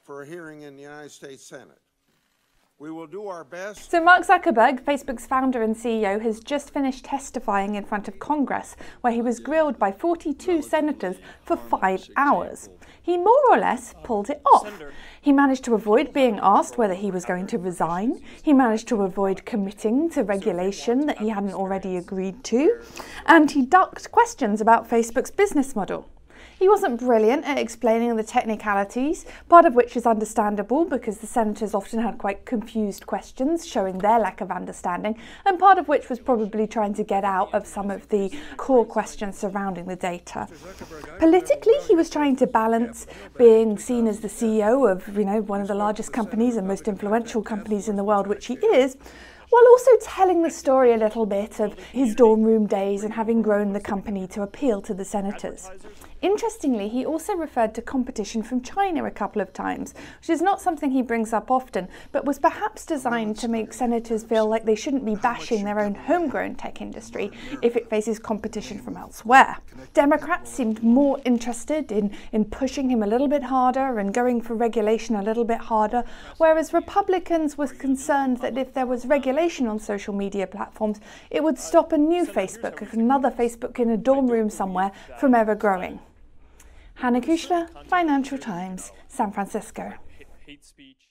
for a hearing in the United States Senate. We will do our best. So Mark Zuckerberg, Facebook's founder and CEO, has just finished testifying in front of Congress, where he was grilled by 42 senators for 5 hours. He more or less pulled it off. He managed to avoid being asked whether he was going to resign. He managed to avoid committing to regulation that he hadn't already agreed to. And he ducked questions about Facebook's business model. He wasn't brilliant at explaining the technicalities, part of which is understandable because the senators often had quite confused questions, showing their lack of understanding, and part of which was probably trying to get out of some of the core questions surrounding the data. Politically, he was trying to balance being seen as the CEO of, one of the largest companies and most influential companies in the world, which he is, while also telling the story a little bit of his dorm room days and having grown the company to appeal to the senators. Interestingly, he also referred to competition from China a couple of times, which is not something he brings up often, but was perhaps designed to make senators feel like they shouldn't be bashing their own homegrown tech industry if it faces competition from elsewhere. Democrats seemed more interested in pushing him a little bit harder and going for regulation a little bit harder, whereas Republicans were concerned that if there was regulation on social media platforms, it would stop a new Facebook, another Facebook in a dorm room somewhere, from ever growing. Hannah Kuchler, Financial Times, San Francisco. Hate speech.